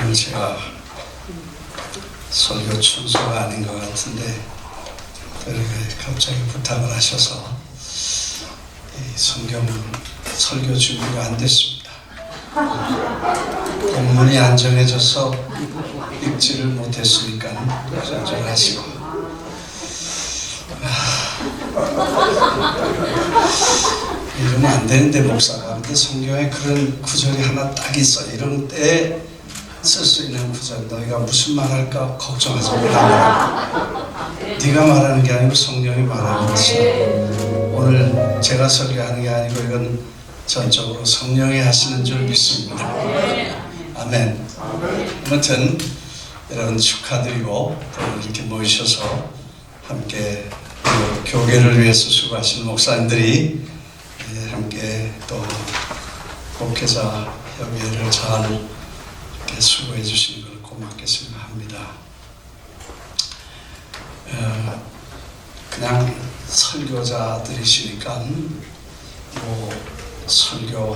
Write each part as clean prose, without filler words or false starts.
오늘 제가 설교 순서가 아닌 것 같은데 이렇게 갑자기 부탁을 하셔서 이 성경 설교 준비가 안 됐습니다. 본문이 안 정해져서 읽지를 못했으니까 좌절하시고 이러면 안 되는데 목사가 근데 성경에 그런 구절이 하나 딱 있어. 이런 때에 쓸 수 있는 구절. 너희가 무슨 말 할까 걱정하지 말라. 네가 말하는 게 아니고 성경이 말하는 것이야. 오늘 제가 설교하는 게 아니고 이건 전적으로 성령이 하시는 줄 믿습니다. 아멘. 아무튼 여러분 축하드리고 또 이렇게 모이셔서 함께 교회를 위해서 수고하시는 목사님들이 함께 또 목회자 협의회를 잘 이렇게 수고해 주시는 걸 고맙게 생각합니다. 그냥 설교자들이시니까 뭐 설교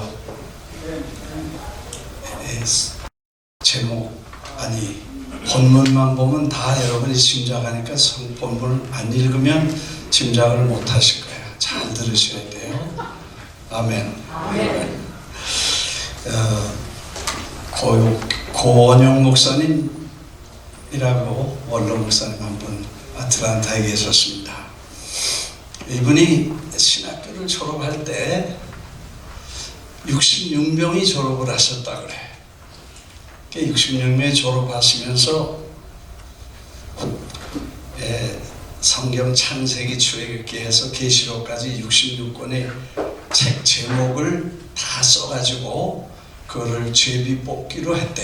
제목 아니 본문만 보면 다 여러분이 짐작하니까 본문을 안 읽으면 짐작을 못 하실 거예요. 잘 들으셔야 돼요. 아멘. 고원용 목사님이라고 원로 목사님 한 분 아틀란타에 계셨습니다. 이분이 신학교를 졸업할 때 66명이 졸업을 하셨다 그래. 66명이 졸업하시면서 성경 창세기 출애굽기 해서 계시록까지 66권의 책 제목을 다 써가지고 그거를 제비 뽑기로 했대.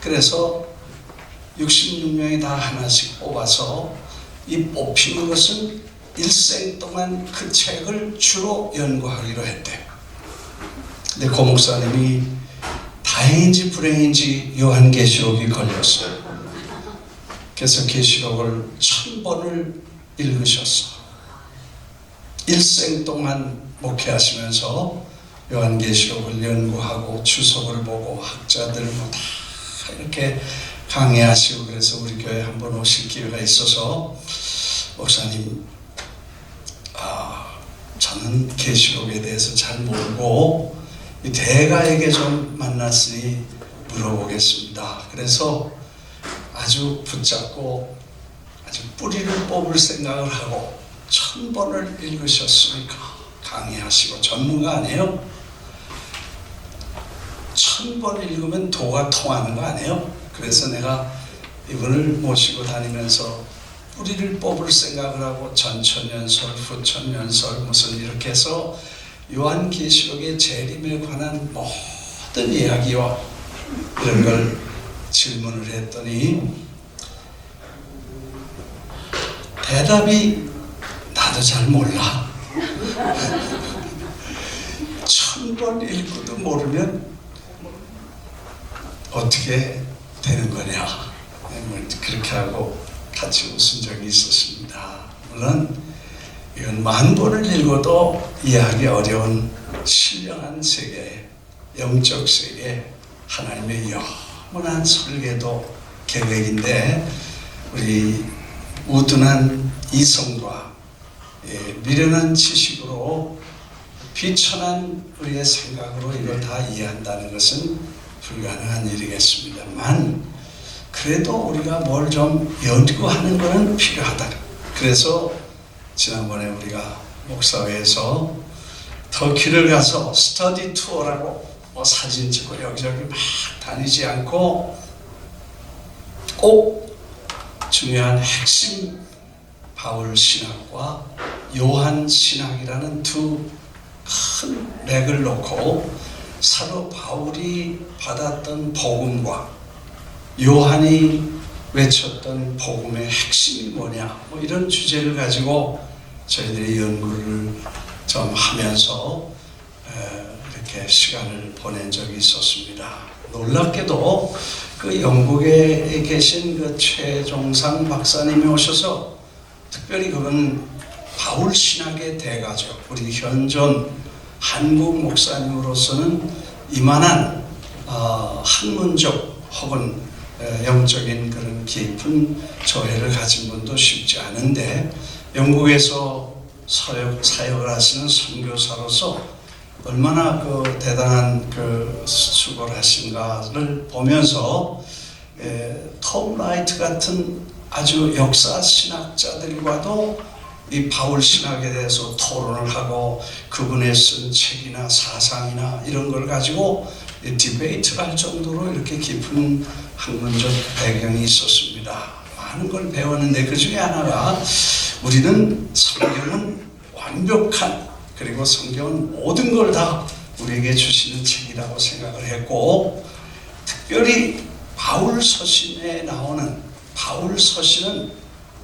그래서 66명이 다 하나씩 뽑아서 이 뽑히는 것은 일생 동안 그 책을 주로 연구하기로 했대. 근데 고 목사님이 다행인지 불행인지 요한계시록이 걸렸어요. 그래서 계시록을 1000번을 읽으셨어. 일생 동안 목회하시면서 요한계시록을 연구하고 주석을 보고 학자들 뭐 다 이렇게 강의하시고 그래서 우리 교회 한번 오실 기회가 있어서 목사님 저는 계시록에 대해서 잘 모르고 대가에게 좀 만났으니 물어보겠습니다. 그래서 아주 붙잡고 아주 뿌리를 뽑을 생각을 하고 1000번을 읽으셨으니까 강의하시고 전문가 아니에요? 1000번 읽으면 도가 통하는 거 아니에요? 그래서 내가 이분을 모시고 다니면서 뿌리를 뽑을 생각을 하고 전천연설, 후천연설 무슨 이렇게 해서 요한계시록의 재림에 관한 모든 이야기와 이런 걸 질문을 했더니 대답이 나도 잘 몰라. 1000번 읽고도 모르면 어떻게 되는 거냐. 그렇게 하고 같이 웃은 적이 있었습니다. 물론 이건 10,000번을 읽어도 이해하기 어려운 신령한 세계, 영적 세계, 하나님의 영원한 설계도 계획인데 우리 우둔한 이성과 미련한 지식으로 비천한 우리의 생각으로 이걸 다 이해한다는 것은 불가능한 일이겠습니다만 그래도 우리가 뭘 좀 연구하는 것은 필요하다. 그래서 지난번에 우리가 목사회에서 터키를 가서 스터디 투어라고 사진 찍고 여기저기 막 다니지 않고 꼭 중요한 핵심 바울 신학과 요한 신학이라는 두 큰 맥을 놓고 사도 바울이 받았던 복음과 요한이 외쳤던 복음의 핵심이 뭐냐 뭐 이런 주제를 가지고 저희들이 연구를 좀 하면서 이렇게 시간을 보낸 적이 있었습니다. 놀랍게도 그 영국에 계신 그 최종상 박사님이 오셔서 특별히 그건 바울 신학의 대가죠. 우리 현존 한국 목사님으로서는 이만한 학문적 혹은 영적인 그런 깊은 조회를 가진 분도 쉽지 않은데, 영국에서 사역을 하시는 선교사로서 얼마나 그 대단한 그 수고를 하신가를 보면서 톰 라이트 같은 아주 역사 신학자들과도 이 바울 신학에 대해서 토론을 하고 그분의 쓴 책이나 사상이나 이런 걸 가지고 디베이트를 할 정도로 이렇게 깊은 학문적 배경이 있었습니다. 많은 걸 배웠는데 그 중에 하나가 우리는 성경은 완벽한, 그리고 성경은 모든 걸 다 우리에게 주시는 책이라고 생각을 했고, 특별히 바울 서신에 나오는 바울 서신은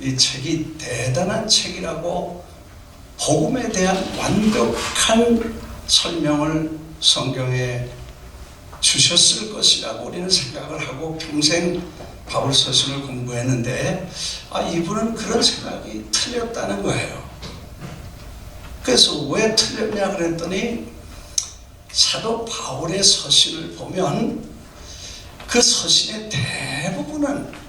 이 책이 대단한 책이라고, 복음에 대한 완벽한 설명을 성경에 주셨을 것이라고 우리는 생각을 하고 평생 바울 서신을 공부했는데, 이분은 그런 생각이 틀렸다는 거예요. 그래서 왜 틀렸냐 그랬더니, 사도 바울의 서신을 보면 그 서신의 대부분은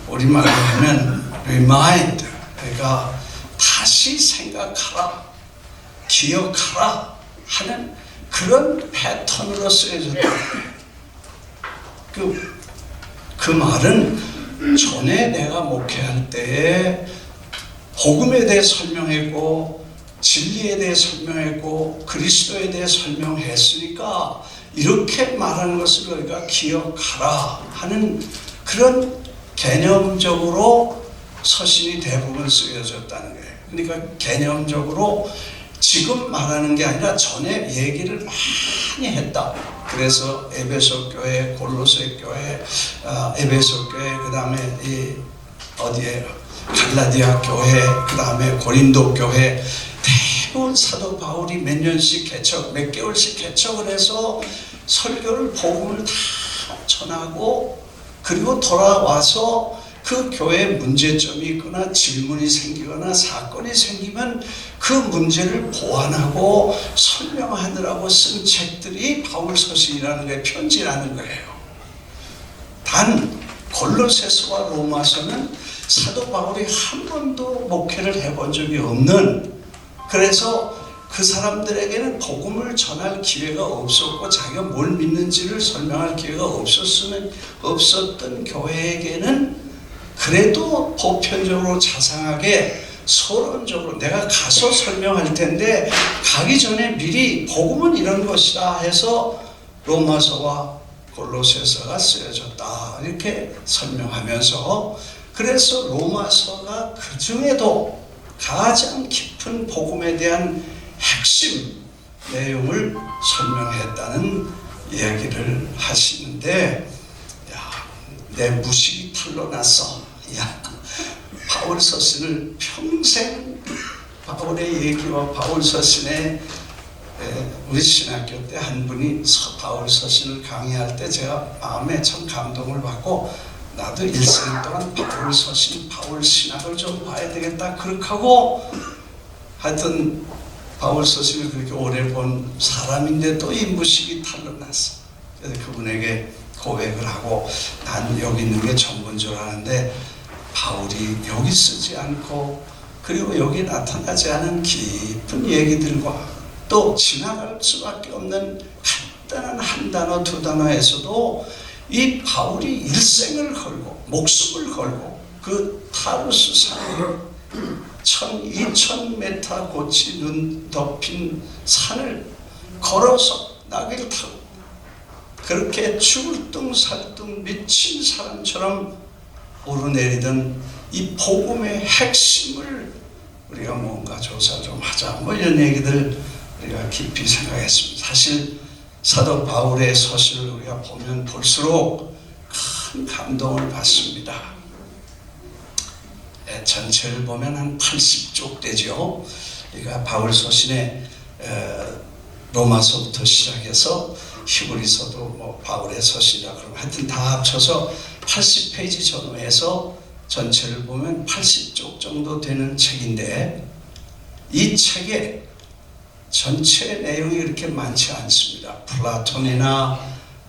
우리말로 하면 remind, 그러니까 다시 생각하라, 기억하라 하는 그런 패턴으로 쓰여졌다. 그 말은 전에 내가 목회할 때에 복음에 대해 설명했고 진리에 대해 설명했고 그리스도에 대해 설명했으니까 이렇게 말하는 것을 우리가 기억하라 하는 그런 개념적으로 서신이 대부분 쓰여졌다는 거예요. 그러니까 개념적으로 지금 말하는 게 아니라 전에 얘기를 많이 했다. 그래서 에베소 교회, 골로새 교회, 에베소 교회, 그 다음에 갈라디아 교회, 그 다음에 고린도 교회, 대부분 사도 바울이 몇 년씩 몇 개월씩 개척을 해서 설교를, 복음을 다 전하고, 그리고 돌아와서 그 교회에 문제점이 있거나 질문이 생기거나 사건이 생기면 그 문제를 보완하고 설명하느라고 쓴 책들이 바울 서신이라는 거예요. 편지라는 거예요. 단 골로새서와 로마서는 사도 바울이 한 번도 목회를 해본 적이 없는, 그래서 그 사람들에게는 복음을 전할 기회가 없었고 자기가 뭘 믿는지를 설명할 기회가 없었던 교회에게는 그래도 보편적으로 자상하게 서론적으로 내가 가서 설명할 텐데 가기 전에 미리 복음은 이런 것이다 해서 로마서와 골로새서가 쓰여졌다 이렇게 설명하면서, 그래서 로마서가 그 중에도 가장 깊은 복음에 대한 핵심 내용을 설명했다는 이야기를 하시는데, 내 무식이 탄로 났어. 바울 서신을 평생 바울의 얘기와 바울 서신에, 우리 신학교 때 한 분이 바울 서신을 강의할 때 제가 마음에 참 감동을 받고, 나도 일생 동안 바울 서신, 바울 신학을 좀 봐야 되겠다 그렇게 하고, 하여튼 바울 서신을 그렇게 오래 본 사람인데 또 이 무식이 탄로 났어. 그래서 그분에게 고백을 하고, 난 여기 있는 게 전부인 줄 아는데 바울이 여기 쓰지 않고 그리고 여기 나타나지 않은 깊은 얘기들과 또 지나갈 수밖에 없는 간단한 한 단어 두 단어에서도 이 바울이 일생을 걸고 목숨을 걸고 그 타르수 산을 2000m 고치 눈 덮인 산을 걸어서 나귀를 타고 그렇게 죽을 둥 살 둥 미친 사람처럼 오르내리던 이 복음의 핵심을 우리가 뭔가 조사 좀 하자, 뭐 이런 얘기들 우리가 깊이 생각했습니다. 사실 사도 바울의 서신을 우리가 보면 볼수록 큰 감동을 받습니다. 전체를 보면 한 80쪽 되죠. 그러니까 바울 서신에 로마서부터 시작해서 히브리서도 뭐 바울의 서신이라 그러면 하여튼 다 합쳐서 80페이지 전후에서 전체를 보면 80쪽 정도 되는 책인데, 이 책에 전체 내용이 그렇게 많지 않습니다. 플라톤이나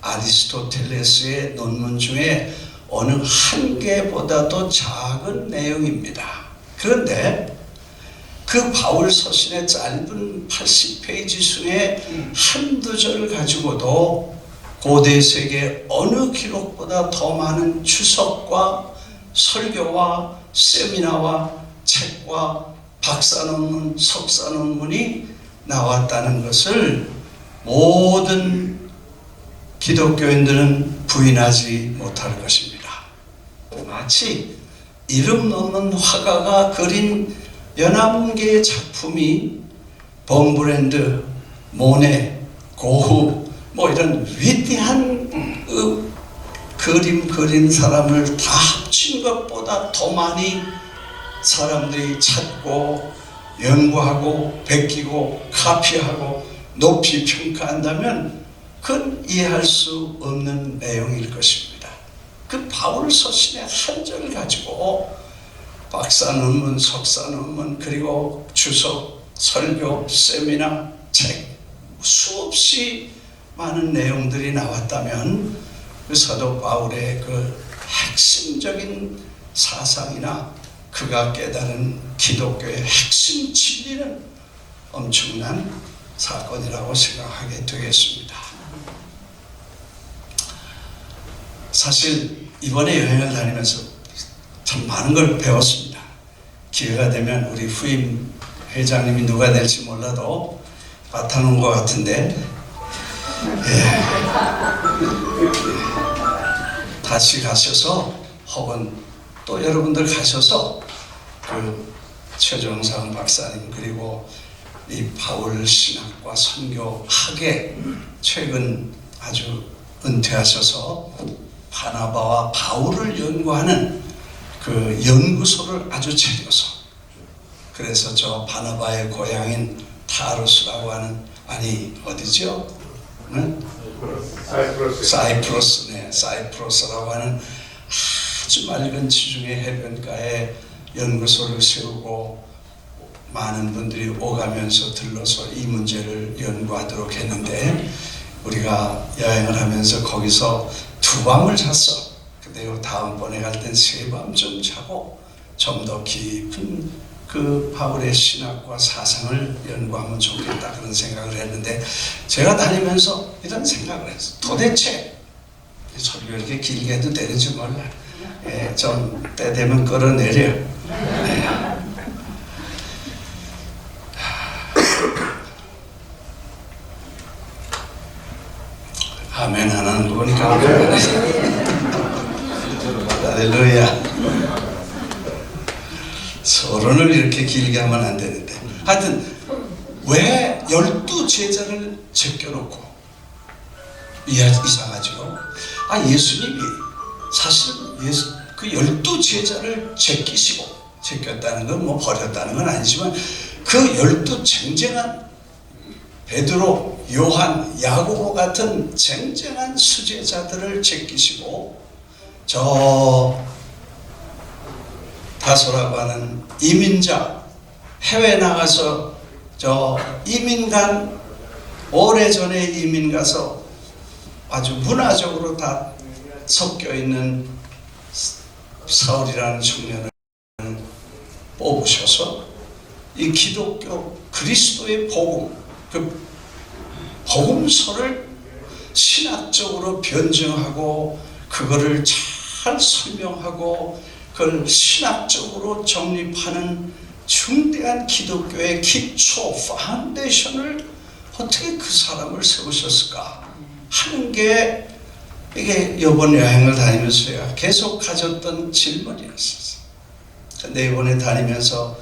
아리스토텔레스의 논문 중에 어느 한 개보다도 작은 내용입니다. 그런데 그 바울 서신의 짧은 80페이지 중에 한두 절 가지고도 고대 세계 어느 기록보다 더 많은 주석과 설교와 세미나와 책과 박사 논문, 석사 논문이 나왔다는 것을 모든 기독교인들은 부인하지 못할 것입니다. 마치 이름 없는 화가가 그린 연암계의 작품이 범브랜드, 모네, 고흐 뭐 이런 위대한 그림 그린 사람을 다 합친 것보다 더 많이 사람들이 찾고 연구하고 베끼고 카피하고 높이 평가한다면 그건 이해할 수 없는 내용일 것입니다. 그 바울 서신의 한 절 가지고 박사 논문, 석사 논문, 그리고 주석, 설교, 세미나, 책 수없이 많은 내용들이 나왔다면 그 사도 바울의 그 핵심적인 사상이나 그가 깨달은 기독교의 핵심 진리는 엄청난 사건이라고 생각하게 되겠습니다. 사실 이번에 여행을 다니면서 참 많은 걸 배웠습니다. 기회가 되면 우리 후임 회장님이 누가 될지 몰라도 맡아놓은 것 같은데 다시 가셔서 혹은 또 여러분들 가셔서 그 최정상 박사님 그리고 이 바울 신학과 선교학에 최근 아주 은퇴하셔서 바나바와 바울을 연구하는 그 연구소를 아주 차려서 그래서 저 바나바의 고향인 타르수라고 하는 아니 어디죠? 응? 사이프러스라고 하는 아주 맑은 지중해 해변가에 연구소를 세우고 많은 분들이 오가면서 들러서 이 문제를 연구하도록 했는데 우리가 여행을 하면서 거기서 2밤을 잤어. 근데 다음번에 갈 땐 3밤 좀 자고 좀 더 깊은 그 바울의 신학과 사상을 연구하면 좋겠다 그런 생각을 했는데 제가 다니면서 이런 생각을 했어요. 도대체 설교 이렇게 길게 해도 되는지 몰라. 좀 때 되면 끌어내려. 아멘 안 하는 거 보니까 할렐루야. 서론을 이렇게 길게 하면 안 되는데 하여튼 왜 12제자를 제껴놓고 이상하죠. 예수님이 사실 그 12제자를 제꼈다는 건 뭐 버렸다는 건 아니지만 그 12 쟁쟁한 베드로, 요한, 야고보 같은 쟁쟁한 수제자들을 제끼시고 저 다소라고 하는 이민자 해외 나가서 저 이민간 오래전에 이민 가서 아주 문화적으로 다 섞여 있는 사울이라는 청년을 뽑으셔서 이 기독교 그리스도의 복음 그 복음서를 신학적으로 변증하고 그거를 잘 설명하고 그걸 신학적으로 정립하는 중대한 기독교의 기초 파운데이션을 어떻게 그 사람을 세우셨을까 하는 게 이게 이번 여행을 다니면서 제가 계속 가졌던 질문이었어요. 근데 이번에 다니면서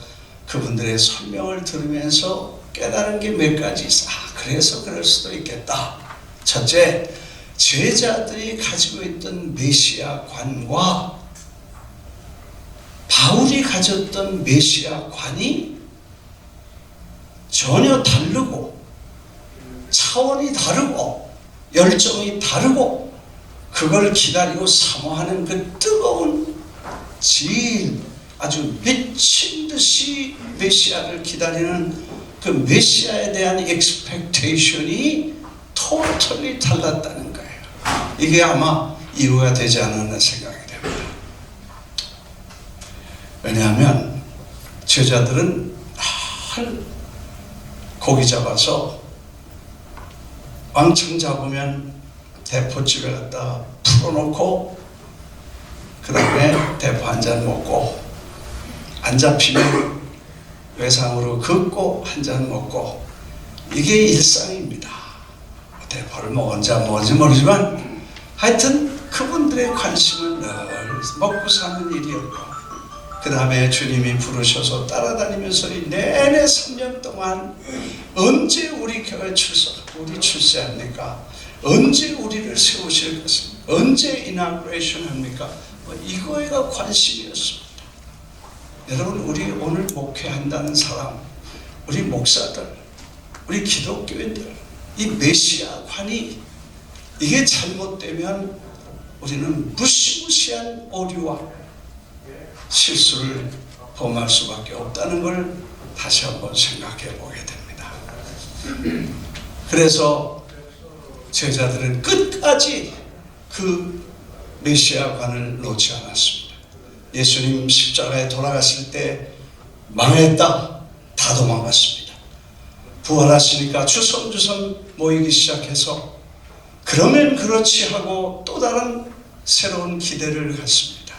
그분들의 설명을 들으면서 깨달은 게 몇 가지 있어. 그래서 그럴 수도 있겠다. 첫째, 제자들이 가지고 있던 메시아관과 바울이 가졌던 메시아관이 전혀 다르고 차원이 다르고 열정이 다르고 그걸 기다리고 사모하는 그 뜨거운 질 아주 미친 듯이 메시아를 기다리는 그 메시아에 대한 expectation이 totally 달랐다는 거예요. 이게 아마 이유가 되지 않았나 생각이 됩니다. 왜냐하면 제자들은 고기 잡아서 왕창 잡으면 대포집에 갖다 풀어놓고 그 다음에 대포 한 잔 먹고, 안 잡히면 외상으로 긋고 한 잔 먹고, 이게 일상입니다. 대포를 먹은지 안 먹은지 모르지만 하여튼 그분들의 관심은 늘 먹고 사는 일이었고, 그 다음에 주님이 부르셔서 따라다니면서 내내 3년 동안 언제 우리 교회 출세합니까? 언제 우리를 세우실 것입니까? 언제 이나그레이션 합니까? 이거가 관심이었습니다. 여러분, 우리 오늘 목회한다는 사람, 우리 목사들, 우리 기독교인들, 이 메시아관이 이게 잘못되면 우리는 무시무시한 오류와 실수를 범할 수밖에 없다는 걸 다시 한번 생각해 보게 됩니다. 그래서 제자들은 끝까지 그 메시아관을 놓지 않았습니다. 예수님 십자가에 돌아가실 때 망했다, 다 도망갔습니다. 부활하시니까 주섬주섬 모이기 시작해서 그러면 그렇지 하고 또 다른 새로운 기대를 갖습니다.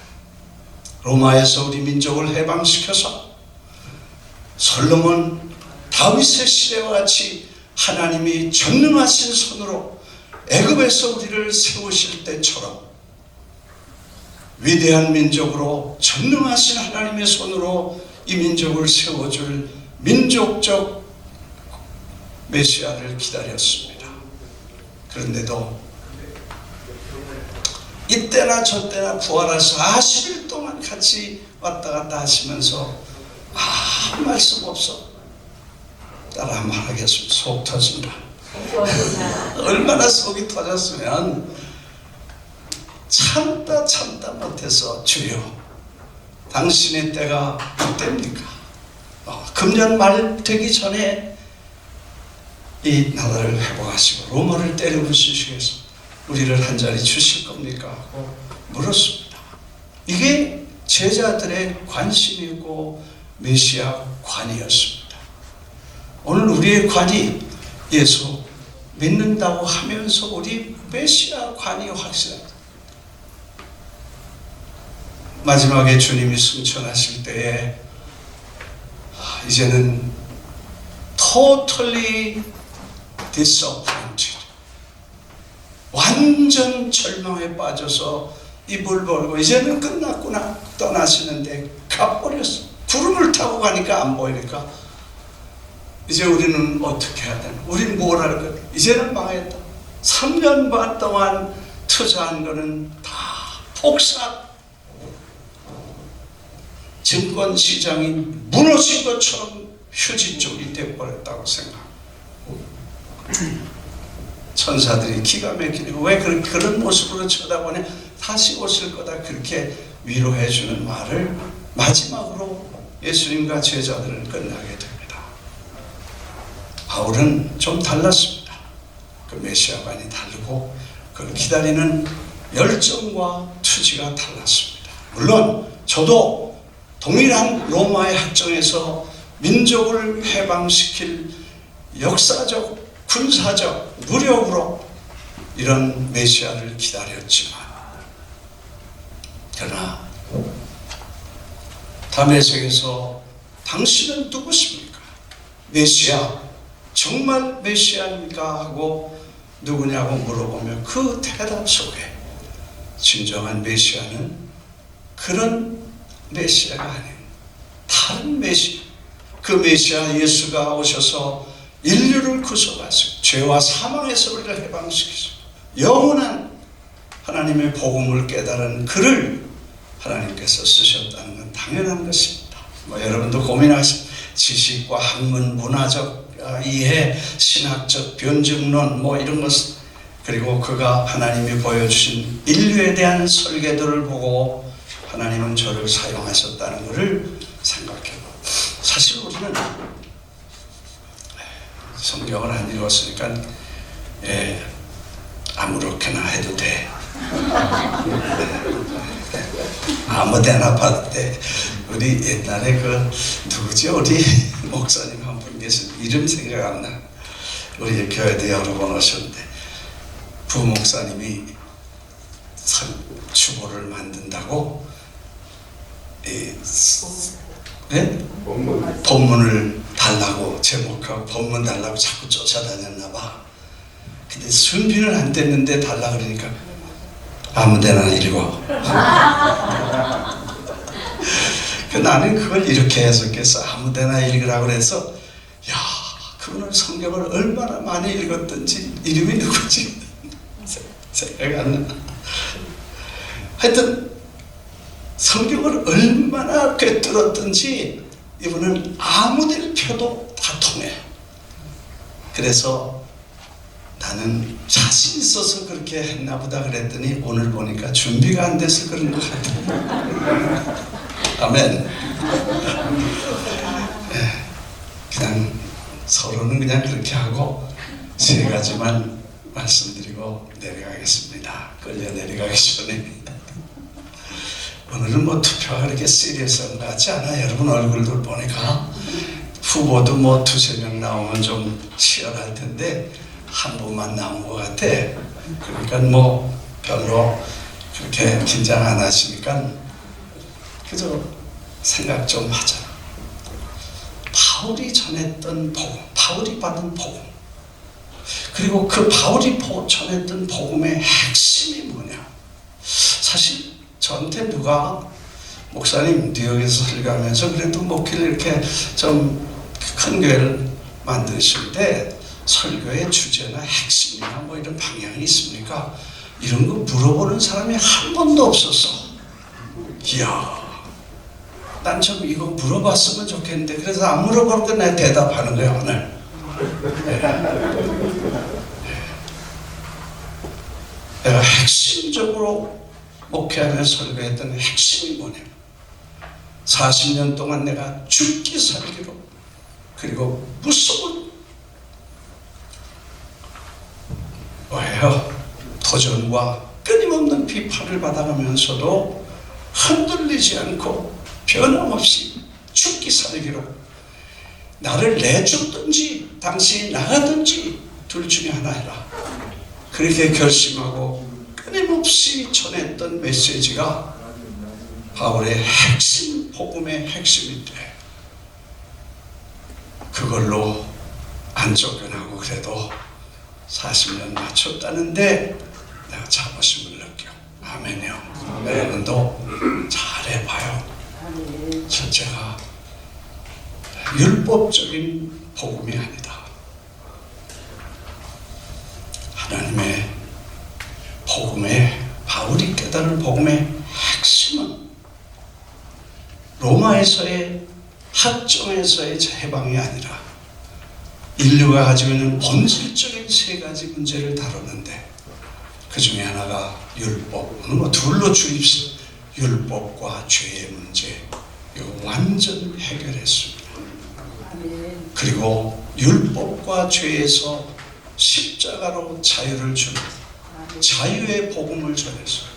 로마에서 우리 민족을 해방시켜서 솔로몬 다윗의 시대와 같이 하나님이 전능하신 손으로 애굽에서 우리를 세우실 때처럼 위대한 민족으로 전능하신 하나님의 손으로 이 민족을 세워줄 민족적 메시아를 기다렸습니다. 그런데도 이때나 저때나 부활해서 40일 동안 같이 왔다 갔다 하시면서 아무 말씀 없어. 따라 한번 하겠습니다. 속 터진다. 얼마나 속이 터졌으면 참다 못해서 주여, 당신의 때가 그때입니까? 금년 말 되기 전에 이 나라를 회복하시고 로마를 때려부수시겠습니다. 우리를 한 자리 주실 겁니까? 하고 물었습니다. 이게 제자들의 관심이고 메시아 관이었습니다. 오늘 우리의 관이 예수 믿는다고 하면서 우리 메시아 관이 확실합니다. 마지막에 주님이 승천하실 때에 이제는 totally disappointed, 완전 절망에 빠져서 입을 벌고 이제는 끝났구나 떠나시는데 가버렸어. 구름을 타고 가니까 안 보이니까 이제 우리는 어떻게 해야 되나? 우린 뭘 할 거야? 이제는 망했다. 3년 반 동안 투자한 거는 다 폭삭, 증권시장이 무너진 것처럼 휴지 쪽이 되어버렸다고 생각합니다. 천사들이 기가 막히고 왜 그런 모습으로 쳐다보냐, 다시 오실 거다, 그렇게 위로해 주는 말을 마지막으로 예수님과 제자들은 끝나게 됩니다. 바울은 좀 달랐습니다. 그 메시아관이 다르고 그걸 기다리는 열정과 투지가 달랐습니다. 물론 저도 동일한 로마의 학정에서 민족을 해방시킬 역사적, 군사적 무력으로 이런 메시아를 기다렸지만, 그러나 다메섹에서 당신은 누구십니까? 메시아, 정말 메시아입니까? 하고 누구냐고 물어보면 그 대답 속에 진정한 메시아는 그런 메시아가 아닌 다른 메시아, 그 메시아 예수가 오셔서 인류를 구속하시고 죄와 사망에서 우리를 해방시키시고 영원한 하나님의 복음을 깨달은 그를 하나님께서 쓰셨다는 건 당연한 것입니다. 여러분도 고민하신 지식과 학문, 문화적 이해, 신학적 변증론 이런 것, 그리고 그가 하나님이 보여주신 인류에 대한 설계도를 보고 하나님은 저를 사용하셨다는 것을 생각해봐. 사실 우리는 성경을 안 읽었으니까 아무렇게나 해도 돼. 아무데나 봐도 돼. 우리 옛날에 그 누구지? 우리 목사님 한 분 계신 이름 생각 안 나. 우리 교회도 여러 번 오셨는데 부목사님이 주보를 만든다고 본문을 달라고 제목하고 본문 달라고 자꾸 쫓아다녔나 봐. 근데 준비는 안 됐는데 달라 그러니까 아무데나 읽어. 나는 그걸 이렇게 해석해서 아무데나 읽으라고 그래서 야, 그분은 성경을 얼마나 많이 읽었던지 이름이 누구지 생각이 안 나. 하여튼 성경을 얼마나 꿰뚫었던지 이분은 아무데를 펴도 다 통해. 그래서 나는 자신 있어서 그렇게 했나 보다 그랬더니 오늘 보니까 준비가 안 돼서 그런 것 같아. 아멘. 그냥 서로는 그냥 그렇게 하고 세 가지만 말씀드리고 내려가겠습니다. 끌려 내려가기 전에 오늘은 뭐 투표가 그렇게 시리어스한 것 같지 않아. 여러분 얼굴들 보니까 후보도 뭐 두세 명 나오면 좀 치열할 텐데 한 분만 나온 것 같아. 그러니까 뭐 별로 그렇게 긴장 안 하시니까 그저 생각 좀 하자. 바울이 전했던 복음, 바울이 받은 복음, 그리고 그 바울이 전했던 복음의 핵심이 뭐냐. 사실 저한테 누가 목사님 뉴욕에서 설교하면서 그래도 목회를 이렇게 좀 큰 교회를 만드실 때 설교의 주제나 핵심이나 뭐 이런 방향이 있습니까? 이런 거 물어보는 사람이 한 번도 없었어. 이야, 난 좀 이거 물어봤으면 좋겠는데 그래서 안 물어보니까 내가 대답하는 거야 오늘. 내가 핵심적으로 목회하면서 설교했던 핵심이 뭐냐. 40년 동안 내가 죽기 살기로 그리고 무서운 뭐예요? 도전과 끊임없는 비판을 받아가면서도 흔들리지 않고 변함없이 죽기 살기로 나를 내줬든지 당신이 나가든지 둘 중에 하나 해라. 그렇게 결심하고 끊임없이 전했던 메시지가 바울의 핵심, 복음의 핵심인데 그걸로 안 쫓겨나고 그래도 40년 맞췄다는데 내가 자부심을 느껴. 아멘이요. 여러분도 잘해봐요. 첫째가 율법적인 복음이 아니다. 하나님의 복음의, 바울이 깨달은 복음의 핵심은 로마에서의 학점에서의 해방이 아니라 인류가 가지고 있는 본질적인 세 가지 문제를 다뤘는데 그 중에 하나가 율법, 뭐 둘로 주입식, 율법과 죄의 문제, 이거 완전 해결했습니다. 그리고 율법과 죄에서 십자가로 자유를 주는 자유의 복음을 전했어요.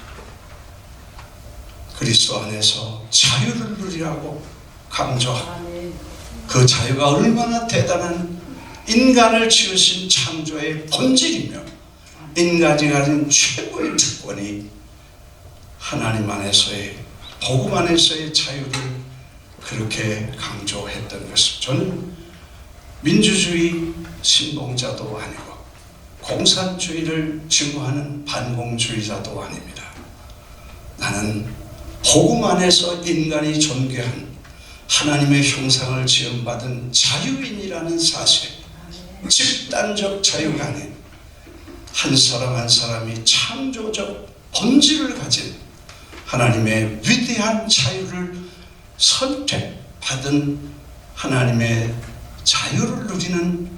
그리스도 안에서 자유를 누리라고 강조하고 그 자유가 얼마나 대단한 인간을 지으신 창조의 본질이며 인간이 가진 최고의 특권이 하나님 안에서의 복음 안에서의 자유를 그렇게 강조했던 것입니다. 저는 민주주의 신봉자도 아니고 공산주의를 증오하는 반공주의자도 아닙니다. 나는 복음 안에서 인간이 존귀한 하나님의 형상을 지음받은 자유인이라는 사실, 집단적 자유가 아닌 한 사람 한 사람이 창조적 본질을 가진 하나님의 위대한 자유를 선택받은 하나님의 자유를 누리는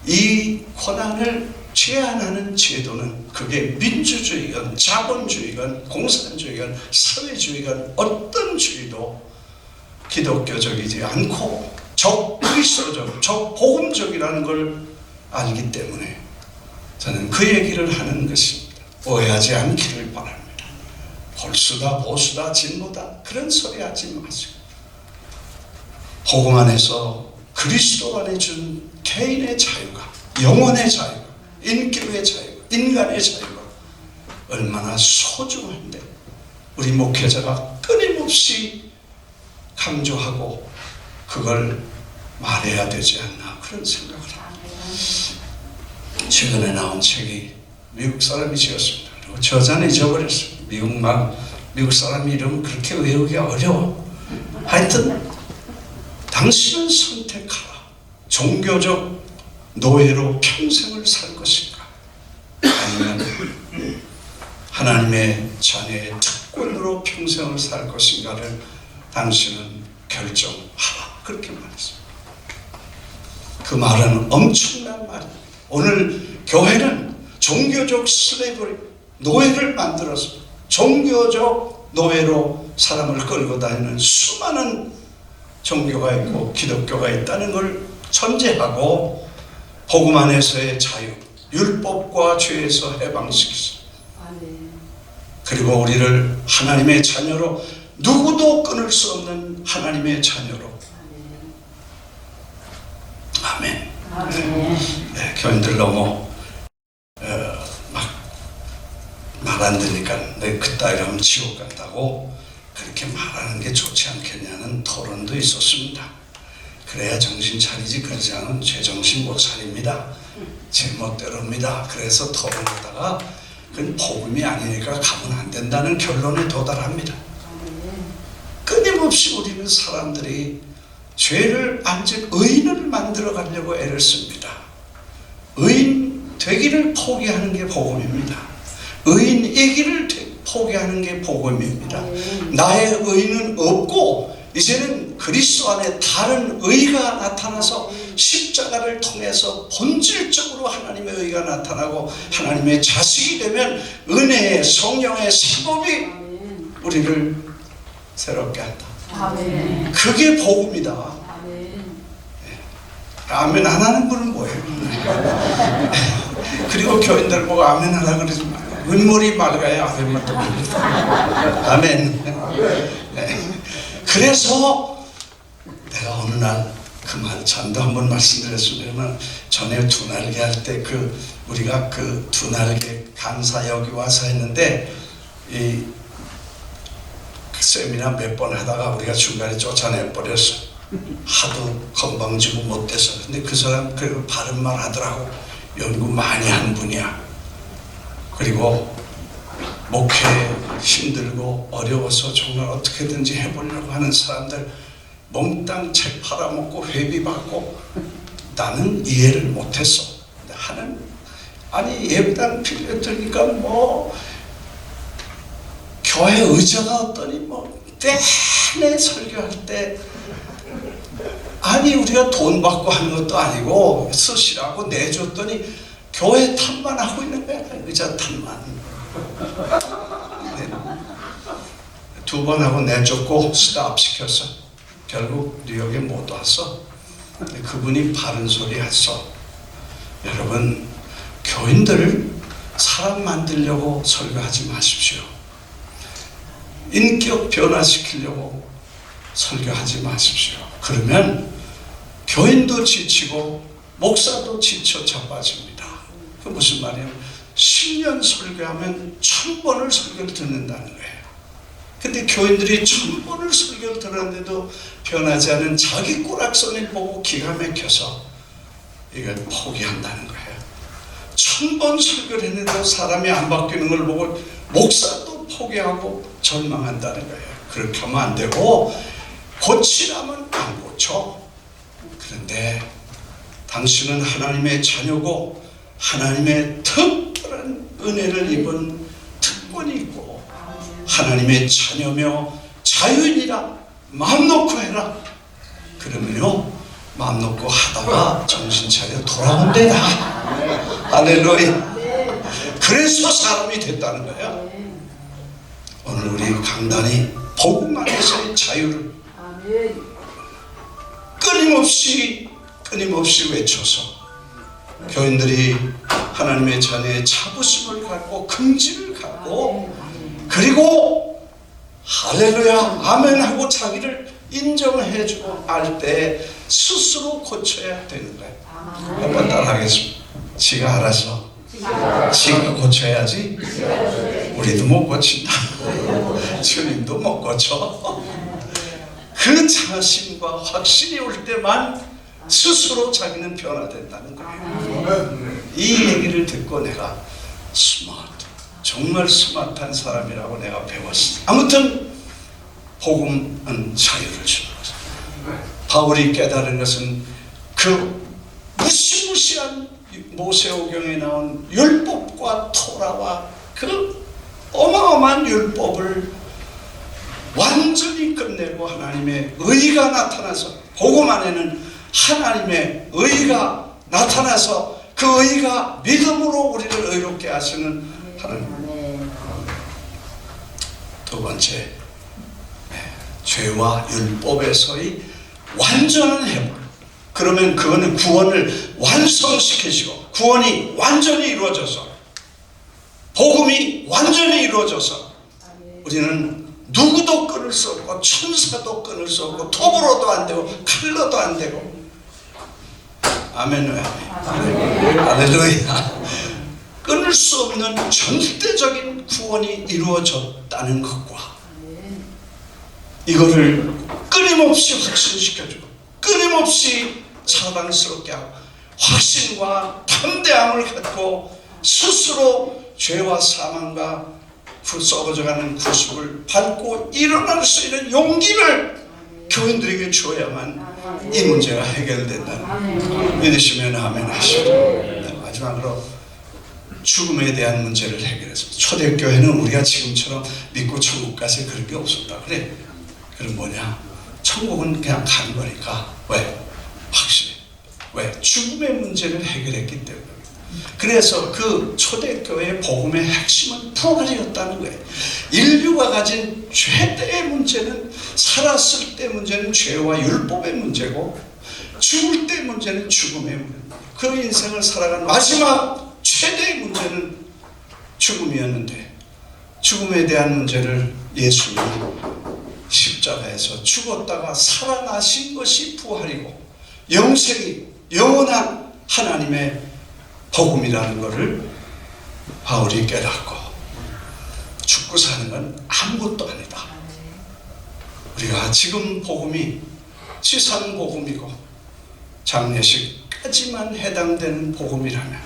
이 권한을 제한하는 제도는 그게 민주주의건 자본주의건 공산주의건 사회주의건 어떤 주의도 기독교적이지 않고 적그리스도적, 적복음적이라는 걸 알기 때문에 저는 그 얘기를 하는 것입니다. 오해하지 않기를 바랍니다. 볼수다 보수다 진보다 그런 소리 하지 마시고 복음 안에서 그리스도 안에 준 개인의 자유가, 영혼의 자유가, 인격의 자유가, 인간의 자유가 얼마나 소중한데 우리 목회자가 끊임없이 강조하고 그걸 말해야 되지 않나 그런 생각을 합니다. 최근에 나온 책이 미국 사람이 지었습니다. 그리고 저자는 잊어버렸어요. 미국 사람 이름 그렇게 외우기가 어려워. 하여튼 당신은 선택하라. 종교적 노예로 평생을 살 것인가, 아니면 하나님의 자녀의 특권으로 평생을 살 것인가를 당신은 결정하라. 그렇게 말했습니다. 그 말은 엄청난 말입니다. 오늘 교회는 종교적 슬레이브리, 노예를 만들어서 종교적 노예로 사람을 끌고 다니는 수많은 종교가 있고 기독교가 있다는 걸 전제하고 복음 안에서의 자유, 율법과 죄에서 해방시키소. 그리고 우리를 하나님의 자녀로, 누구도 끊을 수 없는 하나님의 자녀로. 아멘. 네, 교인들 너무 막 말 안 듣니까 내 그따위로 하면 지옥 간다고 그렇게 말하는 게 좋지 않겠냐는 토론도 있었습니다. 그래야 정신 차리지, 그러지 않으면 제정신 못 차립니다. 제멋대로입니다. 그래서 토론하다가 그건 복음이 아니니까 가면 안 된다는 결론에 도달합니다. 끊임없이 우리는 사람들이 죄를 안 짓 의인을 만들어 가려고 애를 씁니다. 의인 되기를 포기하는 게 복음입니다. 의인이기를 포기하는 게 복음입니다. 나의 의는 없고 이제는 그리스도 안에 다른 의가 나타나서 십자가를 통해서 본질적으로 하나님의 의가 나타나고 하나님의 자식이 되면 은혜의 성령의 사법이 우리를 새롭게 한다. 아멘. 그게 복음이다. 아멘. 아멘 안 하는 분은 뭐예요? 그리고 교인들 보고 아멘 하라 그러지 마요. 눈물이 맑아야 아멘만 떠옵니다. 아멘. 네. 그래서 내가 어느 날 그 말 전도 한번 말씀드렸습니다만, 전에 두 날개 할 때 우리가 그 두 날개 강사 여기 와서 했는데 그 세미나 몇 번 하다가 우리가 중간에 쫓아내 버렸어. 하도 건방지고 못돼서. 근데 그 사람 그리고 바른 말 하더라고. 연구 많이 한 분이야. 그리고 목회 힘들고 어려워서 정말 어떻게든지 해보려고 하는 사람들 몽땅 책 팔아먹고 회비 받고, 나는 이해를 못했어. 하는 아니 예배당 필요 들니까 뭐 교회 의자가 어떠니 뭐 내내 설교할 때, 아니 우리가 돈 받고 하는 것도 아니고 쓰시라고 내줬더니 교회 탓만 하고 있는 거야. 의자 탓만. 네. 두 번 하고 내줬고 스탑 시켰어. 결국 뉴욕에 못 왔어. 그분이 바른 소리 했어. 여러분, 교인들을 사람 만들려고 설교하지 마십시오. 인격 변화시키려고 설교하지 마십시오. 그러면 교인도 지치고 목사도 지쳐 자빠집니다. 그 무슨 말이에요? 10년 설교하면 1000번을 설교를 듣는다는 거예요. 근데 교인들이 1000번을 설교를 들었는데도 변하지 않은 자기 꼬락선을 보고 기가 막혀서 이걸 포기한다는 거예요. 1000번 설교를 했는데도 사람이 안 바뀌는 걸 보고 목사도 포기하고 절망한다는 거예요. 그렇게 하면 안 되고, 고치라면 안 고쳐. 그런데 당신은 하나님의 자녀고 하나님의 특별한 은혜를 입은 특권이 있고 하나님의 자녀며 자유인이라 마음 놓고 해라. 그러면요 마음 놓고 하다가 정신 차려 돌아온대다. 할렐루야. 그래서 사람이 됐다는 거야. 오늘 우리 강단이 복음 안에서의 자유를 끊임없이 외쳐서 교인들이 하나님의 자녀의 자부심을 갖고 긍지를 갖고 그리고 할렐루야 아멘 하고 자기를 인정해주고 알 때 스스로 고쳐야 되는 거예요. 한번 따라하겠습니다. 지가 알아서 지가 고쳐야지 우리도 못 고친다. 주님도 못 고쳐. 그 자신과 확신이 올 때만 스스로 자기는 변화된다는 거예요. 이 얘기를 듣고 내가 정말 스마트한 사람이라고 내가 배웠어. 아무튼 복음은 자유를 주는 거죠. 바울이 깨달은 것은 그 무시무시한 모세오경에 나온 율법과 토라와 그 어마어마한 율법을 완전히 끝내고 하나님의 의가 나타나서 복음 안에는 하나님의 의가 나타나서 그 의가 믿음으로 우리를 의롭게 하시는 하나님. 두 번째, 죄와 율법에서의 완전한 회복. 그러면 그거는 구원을 완성시키시고 구원이 완전히 이루어져서 복음이 완전히 이루어져서 우리는 누구도 끊을 수 없고 천사도 끊을 수 없고 톱으로도 안 되고 칼로도 안 되고 아멘. 왜 아멘. 할렐루야. 끊을 수 없는 절대적인 구원이 이루어졌다는 것과 이거를 끊임없이 확신시켜주고 끊임없이 사랑스럽게 하고 확신과 담대함을 갖고 스스로 죄와 사망과 썩어져가는 구속을 밟고 일어날 수 있는 용기를 교인들에게 줘야만 이 문제가 해결된다는 믿으시면 아멘 하시죠. 마지막으로 죽음에 대한 문제를 해결했습니다. 초대교회는 우리가 지금처럼 믿고 천국 가서 그런 게 없었다. 그래. 그럼 뭐냐? 천국은 그냥 가는 거니까. 왜? 확실히. 왜? 죽음의 문제를 해결했기 때문에. 그래서 그 초대교회의 복음의 핵심은 부활이었다는 거예요. 인류가 가진 최대의 문제는 살았을 때 문제는 죄와 율법의 문제고 죽을 때 문제는 죽음의 문제. 그 인생을 살아가는 마지막 최대의 문제는 죽음이었는데 죽음에 대한 문제를 예수님이 십자가에서 죽었다가 살아나신 것이 부활이고 영생이 영원한 하나님의 복음이라는 것을 바울이 깨닫고 죽고 사는 건 아무것도 아니다. 우리가 지금 복음이 지상 복음이고 장례식까지만 해당되는 복음이라면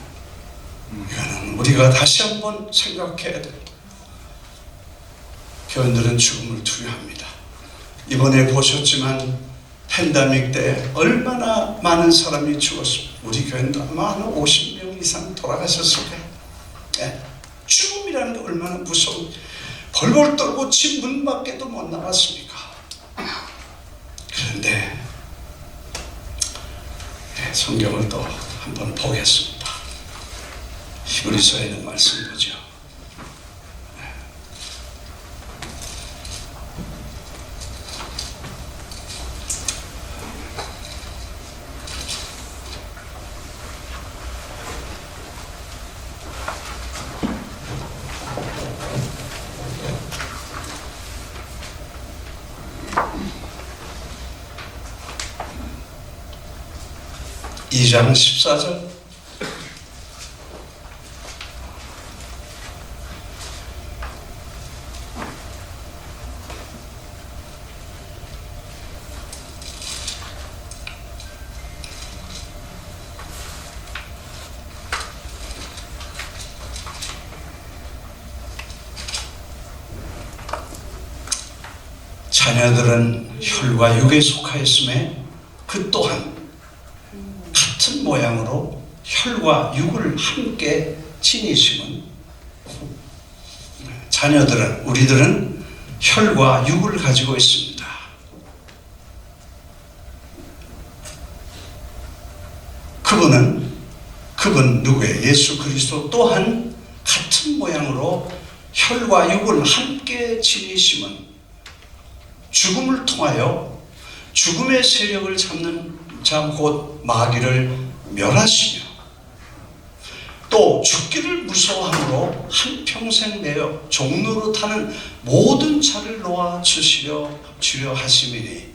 이거는 우리가 다시 한번 생각해야 됩니다. 교인들은 죽음을 두려워합니다. 이번에 보셨지만 팬데믹 때 얼마나 많은 사람이 죽었습니다. 우리 교인도 아마 한 50명 이상 돌아가셨을 거예요. 죽음이라는 게 얼마나 무서운, 벌벌 떨고 집 문 밖에도 못 나갔습니까? 그런데 성경을 또 한번 보겠습니다. 히브리서에 있는 말씀 보죠. 2장 14절. 자녀들은 혈과 육에 속하였음에 그 또한 같은 모양으로 혈과 육을 함께 지니심은, 자녀들은, 우리들은 혈과 육을 가지고 있습니다. 그분 누구예요? 예수 그리스도 또한 같은 모양으로 혈과 육을 함께 지니심은 죽음을 통하여 죽음의 세력을 잡는 자 곧 마귀를 멸하시며 또 죽기를 무서워함으로 한평생 매여 종로로 타는 모든 차를 놓아 주시려 하심이니.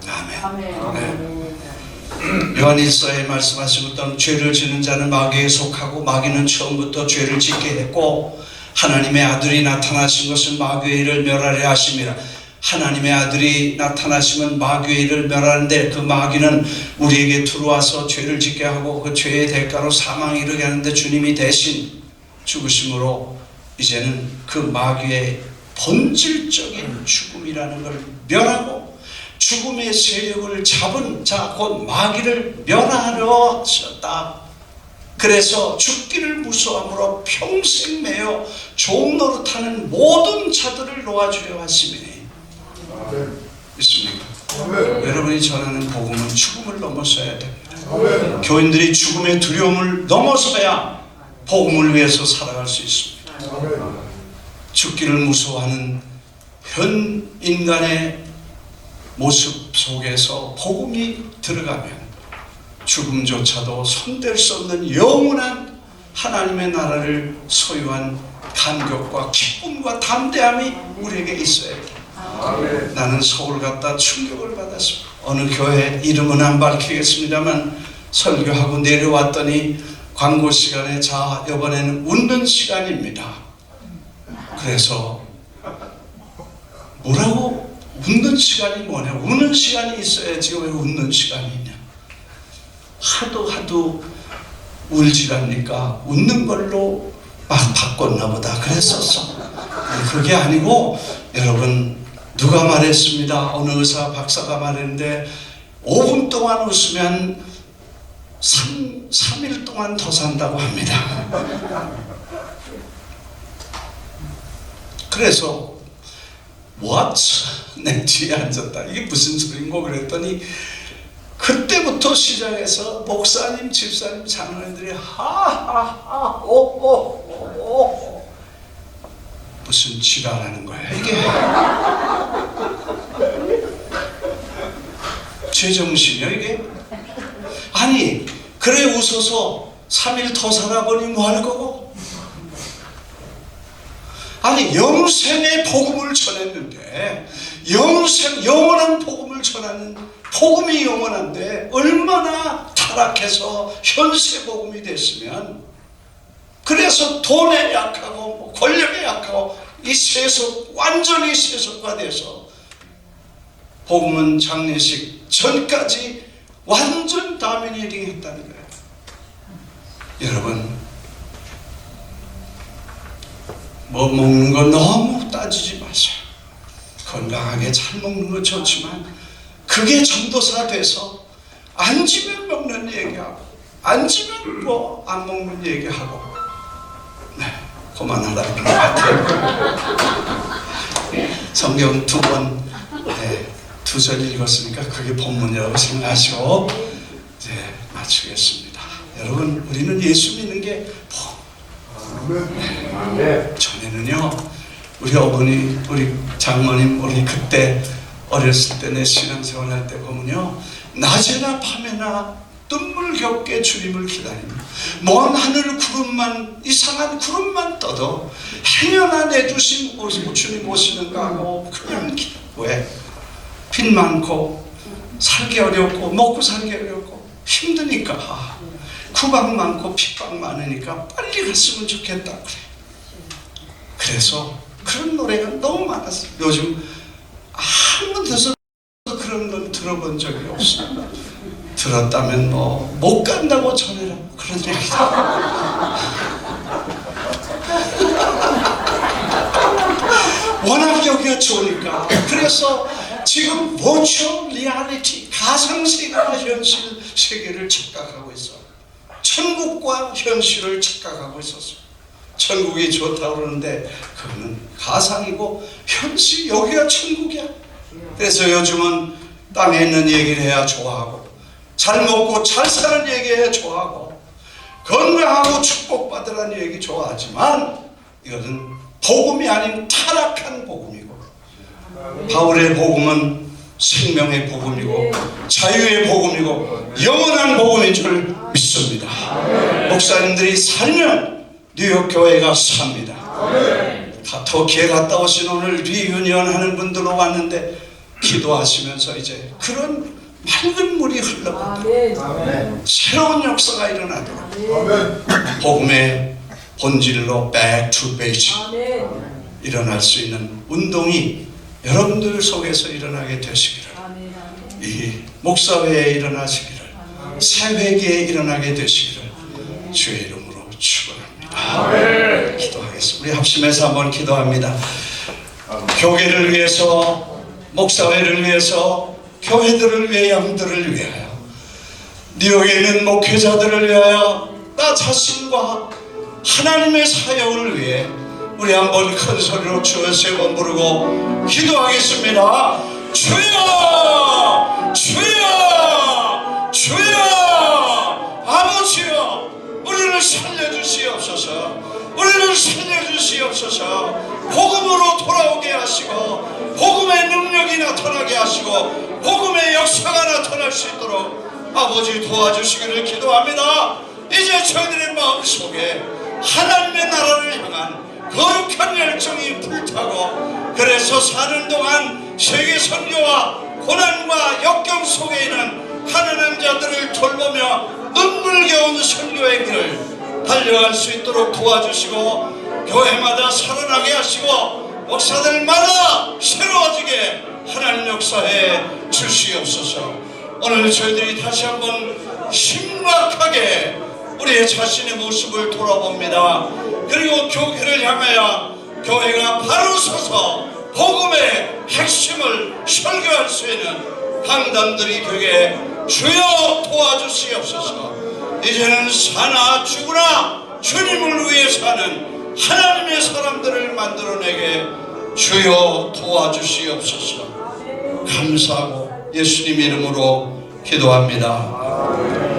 아멘. 네. 요한일서에 말씀하시던 죄를 지는 자는 마귀에 속하고 마귀는 처음부터 죄를 짓게 했고 하나님의 아들이 나타나신 것은 마귀의 일을 멸하려 하심이라. 하나님의 아들이 나타나시면 마귀의 일을 멸하는데 그 마귀는 우리에게 들어와서 죄를 짓게 하고 그 죄의 대가로 사망에 이르게 하는데 주님이 대신 죽으심으로 이제는 그 마귀의 본질적인 죽음이라는 걸 멸하고 죽음의 세력을 잡은 자 곧 마귀를 멸하려 하셨다. 그래서 죽기를 무서워함으로 평생 매여 종로로 타는 모든 자들을 놓아주려 하심이니. 믿습니까? 여러분이 전하는 복음은 죽음을 넘어서야 됩니다. 교인들이 죽음의 두려움을 넘어서야 복음을 위해서 살아갈 수 있습니다. 죽기를 무서워하는 현 인간의 모습 속에서 복음이 들어가면 죽음조차도 손댈 수 없는 영원한 하나님의 나라를 소유한 감격과 기쁨과 담대함이 우리에게 있어야 합니다. 나는 서울 갔다 충격을 받았습니다. 어느 교회 이름은 안 밝히겠습니다만 설교하고 내려왔더니 광고 시간에 자 이번에는 웃는 시간입니다. 그래서 뭐라고? 웃는 시간이 뭐냐? 우는 시간이 있어야지 왜 웃는 시간이 있냐? 하도 울지라니까 웃는 걸로 막 바꿨나 보다 그랬었어. 그게 아니고 여러분 누가 말했습니다. 어느 의사 박사가 말했는데 5분 동안 웃으면 3일 동안 더 산다고 합니다. 그래서 내 뒤에 앉았다. 이게 무슨 소린고 그랬더니 그때부터 시작해서 목사님, 집사님, 장로님들이 하하하 오오오 무슨 지랄하는 거야 이게. 제정신이야 이게. 아니 그래 웃어서 3일 더 살아보니 뭐 하는 거고. 아니 영생의 복음을 전했는데 영원한 복음을 전하는 복음이 영원한데 얼마나 타락해서 현세 복음이 됐으면, 그래서 돈에 약하고 권력에 약하고 이 세속 완전히 세속화돼서 복음은 장례식 전까지 완전 다미네이팅 했다는 거예요. 여러분 뭐 먹는 거 너무 따지지 마세요. 건강하게 잘 먹는 거 좋지만 그게 전도사 돼서 앉으면 먹는 얘기하고 앉으면 뭐 안 먹는 얘기하고 그만하라는 것 같아요. 성경 두 절 읽었으니까 그게 본문이라고 생각하시고 이제 마치겠습니다. 여러분 우리는 예수 믿는 게 전에는요 우리 어머니 우리 장모님 우리 그때 어렸을 때 내 신앙생활 할 때 보면요 낮에나 밤에나 눈물겹게 주님을 기다립니다. 먼 하늘 구름만 이상한 구름만 떠도 행여나 내주신 주님 오시는가 하고 그냥 왜? 빚 많고 살기 어렵고 먹고 살기 어렵고 힘드니까 구박 많고 핍박 많으니까 빨리 갔으면 좋겠다 그래. 그래서 그런 노래가 너무 많았어요. 요즘 한 번도 그런 건 들어본 적이 없어요. 들었다면 뭐 못 간다고 전해라 그런 얘기다. 워낙 여기가 좋으니까. 그래서 지금 버추얼 리얼리티 가상세계와 현실 세계를 착각하고 있어. 천국과 현실을 착각하고 있었어. 천국이 좋다고 그러는데 그거는 가상이고 현실 여기가 천국이야. 그래서 요즘은 땅에 있는 얘기를 해야 좋아하고 잘 먹고 잘 사는 얘기해야 좋아하고 건강하고 축복받으라는 얘기 좋아하지만 이것은 복음이 아닌 타락한 복음이고, 바울의 복음은 생명의 복음이고 자유의 복음이고 영원한 복음인 줄 믿습니다. 목사님들이 살면 뉴욕 교회가 삽니다. 터키에 갔다 오신 오늘 리유니언 하는 분들로 왔는데 기도하시면서 이제 그런 맑은 물이 흘러간다. 새로운 역사가 일어나도록 복음의 본질로 back to basic 일어날 수 있는 운동이 여러분들 속에서 일어나게 되시기를, 이 목사회에 일어나시기를, 새회계에 일어나게 되시기를 주의 이름으로 축원합니다. 기도하겠습니다. 우리 합심해서 한번 기도합니다. 교회를 위해서, 목사회를 위해서, 교회들을 위해, 양들을 위하여, 뉴욕에 있는 목회자들을 위하여, 나 자신과 하나님의 사역을 위해 우리 한번 큰 소리로 주여 세 번 부르고 기도하겠습니다. 주여! 주여! 주여! 아버지여, 우리를 살려주시옵소서. 우리를 살려주시옵소서. 복음으로 돌아오게 하시고 복음의 능력이 나타나게 하시고 복음의 역사가 나타날 수 있도록 아버지 도와주시기를 기도합니다. 이제 저희들의 마음속에 하나님의 나라를 향한 거룩한 열정이 불타고, 그래서 사는 동안 세계 선교와 고난과 역경 속에 있는 가난한 자들을 돌보며 눈물겨운 선교의 길을 달려갈 수 있도록 도와주시고, 교회마다 살아나게 하시고 목사들마다 새로워지게 하나님 역사해 주시옵소서. 오늘 저희들이 다시 한번 심각하게 우리의 자신의 모습을 돌아봅니다. 그리고 교회를 향하여 교회가 바로 서서 복음의 핵심을 설교할 수 있는 강단들이 되게 주여 도와주시옵소서. 이제는 사나 죽으나 주님을 위해 사는 하나님의 사람들을 만들어내게 주여 도와주시옵소서. 감사하고 예수님 이름으로 기도합니다.